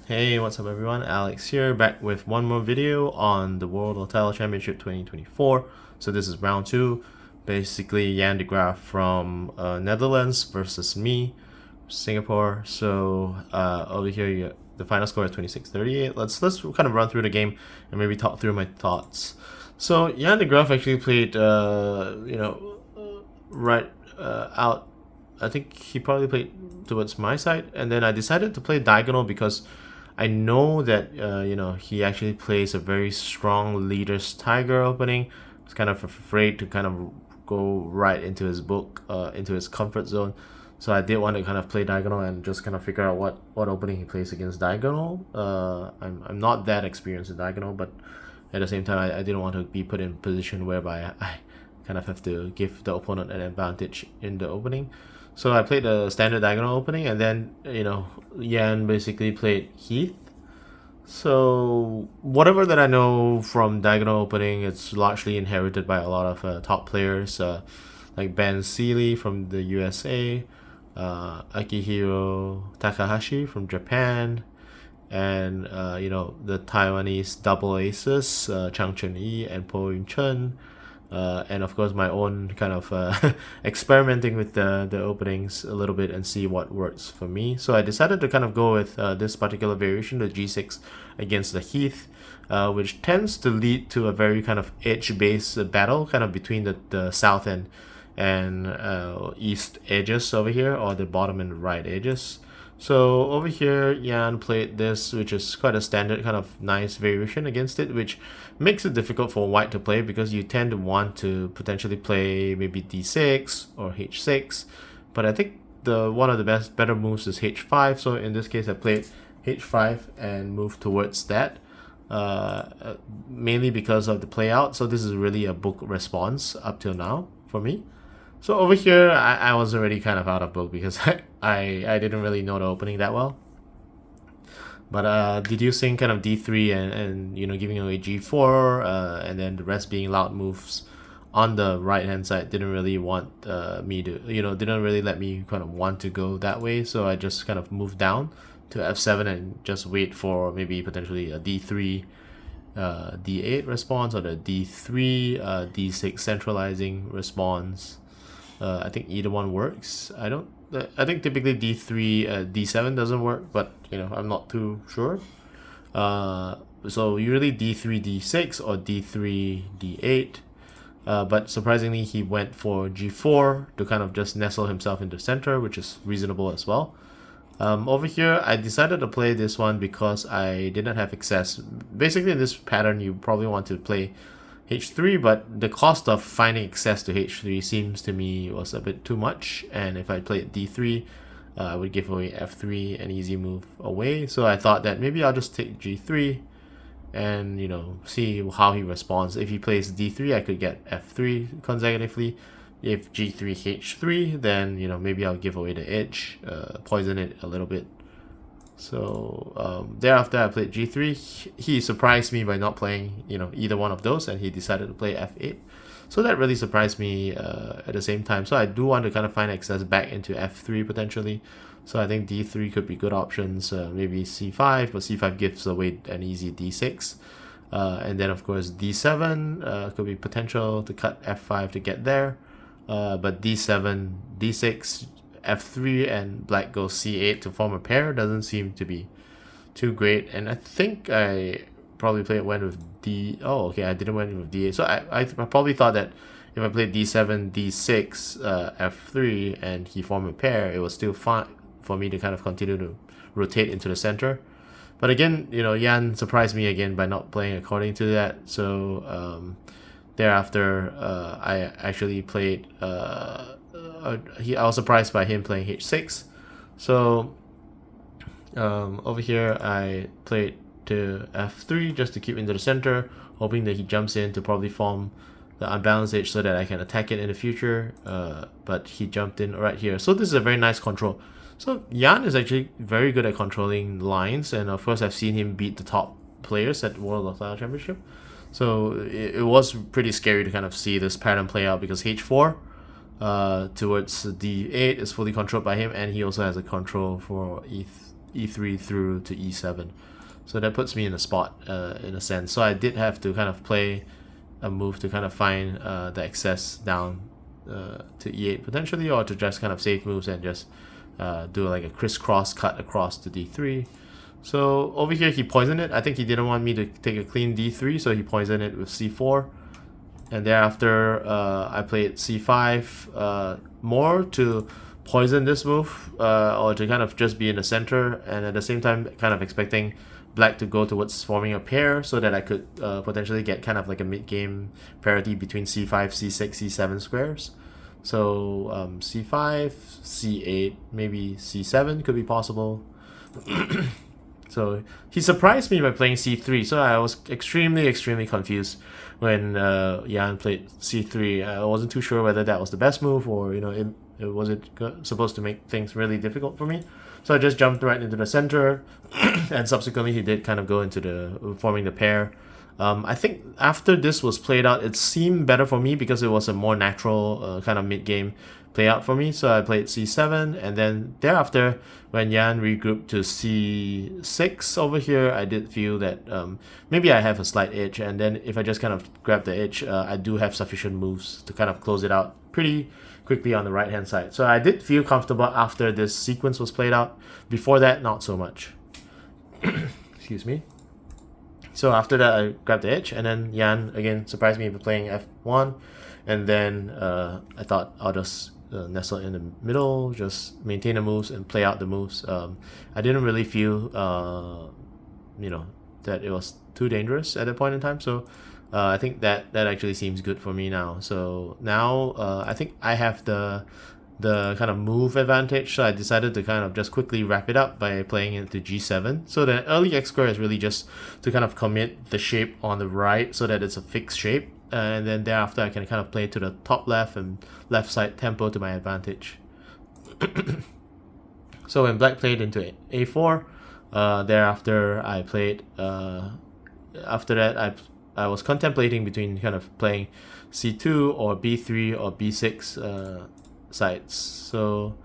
Hey, what's up everyone? Alex here, back with one more video on the World Hotel Championship 2024. So this is round 2. Basically, Jan de Graaf from Netherlands versus me, Singapore. So over here, the final score is 26-38. Let's kind of run through the game and maybe talk through my thoughts. So Jan de Graaf actually played, right out. I think he probably played towards my side, and then I decided to play diagonal because I know that he actually plays a very strong leader's tiger opening. I was kind of afraid to kind of go right into his book, into his comfort zone. So I did want to kind of play diagonal and just kind of figure out what opening he plays against diagonal. I'm not that experienced in diagonal, but at the same time I didn't want to be put in a position whereby I kind of have to give the opponent an advantage in the opening. So I played the standard diagonal opening, and then Jan basically played Heath. So whatever that I know from diagonal opening, it's largely inherited by a lot of top players, like Ben Seeley from the USA, Akihiro Takahashi from Japan, and the Taiwanese double aces, Chang Chun-Yi and Po Yun-Chen. And of course my own kind of experimenting with the openings a little bit and see what works for me. So I decided to kind of go with this particular variation, the G6 against the Heath, which tends to lead to a very kind of edge-based battle, kind of between the south and east edges over here, or the bottom and right edges. So over here, Jan played this, which is quite a standard kind of nice variation against it, which makes it difficult for white to play because you tend to want to potentially play maybe d6 or h6. But I think one of the better moves is h5. So in this case, I played h5 and moved towards that, mainly because of the play out. So this is really a book response up till now for me. So over here, I was already kind of out of book because I didn't really know the opening that well. But deducing kind of d3 and giving away g4, and then the rest being loud moves on the right hand side didn't really want me to, didn't really let me kind of want to go that way. So I just kind of moved down to f7 and just wait for maybe potentially a d3 d8 response, or the d3 d6 centralizing response. I think either one works. I think typically d3 d7 doesn't work, but I'm not too sure. So usually d3 d6 or d3 d8, but surprisingly he went for g4 to kind of just nestle himself into center, which is reasonable as well. Over here I decided to play this one because I didn't have access. Basically in this pattern you probably want to play h3, but the cost of finding access to h3 seems to me was a bit too much, and if I played d3, I would give away f3, an easy move away. So I thought that maybe I'll just take g3 and see how he responds. If he plays d3, I could get f3 consecutively. If g3 h3, then maybe I'll give away the edge, poison it a little bit. So thereafter I played g3. He surprised me by not playing either one of those, and he decided to play f8. So that really surprised me at the same time. So I do want to kind of find access back into f3 potentially. So I think d3 could be good options, maybe c5, but c5 gives away an easy d6. And then of course d7 could be potential to cut f5 to get there. But d7, d6, f3, and black goes c8 to form a pair doesn't seem to be too great. And I think I probably went with oh okay, I didn't went with d8. So I probably thought that if I played d7, d6, f3, and he formed a pair, it was still fine for me to kind of continue to rotate into the center. But again, Jan surprised me again by not playing according to that. So thereafter I actually played I was surprised by him playing h6. So over here I played to f3 just to keep into the center, hoping that he jumps in to probably form the unbalanced edge so that I can attack it in the future. But he jumped in right here. So this is a very nice control. So Jan is actually very good at controlling lines, and of course I've seen him beat the top players at World of Clash Championship. So it was pretty scary to kind of see this pattern play out, because h4 towards d8 is fully controlled by him, and he also has a control for e3 through to e7. So that puts me in a spot in a sense. So I did have to kind of play a move to kind of find the excess down to e8 potentially, or to just kind of save moves and just do like a crisscross cut across to d3. So over here he poisoned it. I think he didn't want me to take a clean d3, so he poisoned it with c4. And thereafter I played c5 more to poison this move, or to kind of just be in the center, and at the same time kind of expecting black to go towards forming a pair so that I could potentially get kind of like a mid-game parity between c5, c6, c7 squares. So c5, c8, maybe c7 could be possible. So he surprised me by playing c3, so I was extremely confused when Jan played c3. I wasn't too sure whether that was the best move, or was it supposed to make things really difficult for me. So I just jumped right into the center, and subsequently he did kind of go into the forming the pair. I think after this was played out, it seemed better for me because it was a more natural kind of mid-game play out for me. So I played c7, and then thereafter, when Jan regrouped to c6 over here, I did feel that maybe I have a slight edge, and then if I just kind of grab the edge, I do have sufficient moves to kind of close it out pretty quickly on the right hand side. So I did feel comfortable after this sequence was played out. Before that, not so much. Excuse me. So after that, I grabbed the edge, and then Jan again surprised me by playing f1, and then I thought I'll just nestle in the middle, just maintain the moves and play out the moves. I didn't really feel that it was too dangerous at that point in time, so I think that actually seems good for me now. So now I think I have the kind of move advantage, so I decided to kind of just quickly wrap it up by playing into g7. So the early x square is really just to kind of commit the shape on the right so that it's a fixed shape, and then thereafter I can kind of play to the top left and left side tempo to my advantage. So when black played into a4, thereafter I played after that I was contemplating between kind of playing c2 or b3 or b6 sides. So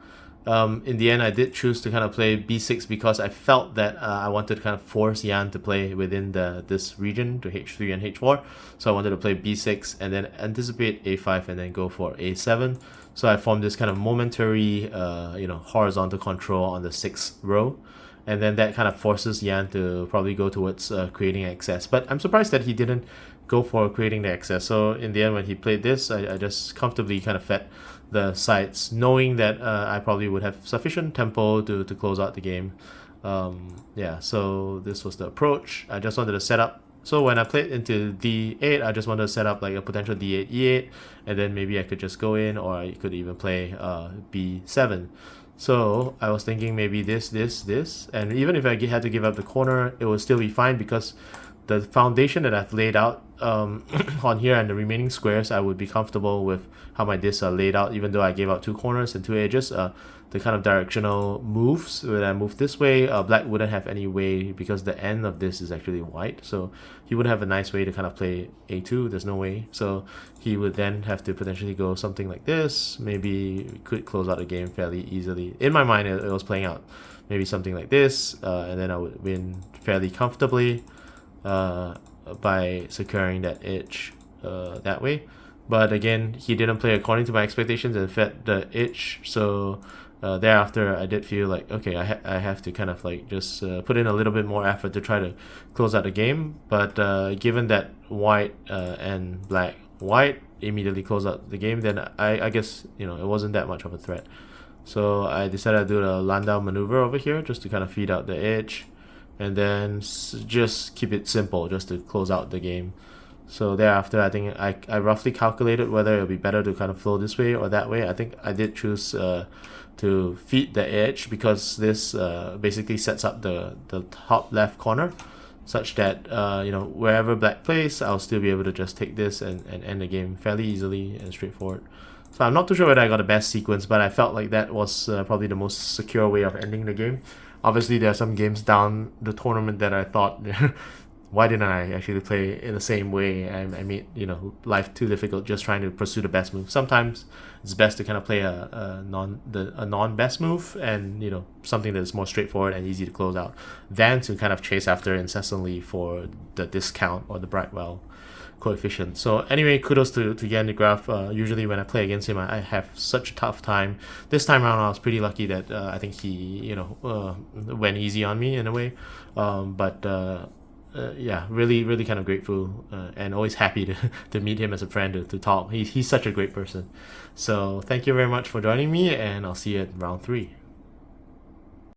in the end I did choose to kind of play b6 because I felt that I wanted to kind of force Jan to play within this region to h3 and h4. So I wanted to play b6 and then anticipate a5 and then go for a7. So I formed this kind of momentary horizontal control on the 6th row, and then that kind of forces Jan to probably go towards creating excess. But I'm surprised that he didn't go for creating the excess. So in the end, when he played this, I just comfortably kind of fed the sides, knowing that I probably would have sufficient tempo to close out the game. So this was the approach. I just wanted to set up. So when I played into d8, I just wanted to set up like a potential d8, e8, and then maybe I could just go in, or I could even play b7. So I was thinking maybe this, and even if I had to give up the corner, it would still be fine because the foundation that I've laid out on here and the remaining squares, I would be comfortable with how my discs are laid out, even though I gave out 2 corners and 2 edges. The kind of directional moves, when I move this way, black wouldn't have any way because the end of this is actually white, so he would have a nice way to kind of play a2. There's no way, so he would then have to potentially go something like this. Maybe we could close out the game fairly easily. In my mind, it was playing out maybe something like this, and then I would win fairly comfortably by securing that edge that way. But again, he didn't play according to my expectations and fed the edge, so thereafter I did feel like, okay, I have to kind of like just put in a little bit more effort to try to close out the game. But given that white and white immediately closed out the game, then I guess it wasn't that much of a threat. So I decided to do the Landau maneuver over here just to kind of feed out the edge, and then just keep it simple just to close out the game. So thereafter, I think I roughly calculated whether it would be better to kind of flow this way or that way. I think I did choose to feed the edge because this basically sets up the top left corner, such that wherever black plays, I'll still be able to just take this and end the game fairly easily and straightforward. So I'm not too sure whether I got the best sequence, but I felt like that was probably the most secure way of ending the game. Obviously, there are some games down the tournament that I thought why didn't I actually play in the same way? I made life too difficult just trying to pursue the best move. Sometimes it's best to kind of play a non best move, and something that's more straightforward and easy to close out, than to kind of chase after incessantly for the discount or the Brightwell coefficient. So anyway, kudos to Yan the Graaf. Usually when I play against him, I have such a tough time. This time around, I was pretty lucky that I think he went easy on me in a way. But yeah, really, really kind of grateful and always happy to, to meet him as a friend to talk. He's such a great person. So thank you very much for joining me, and I'll see you at round 3.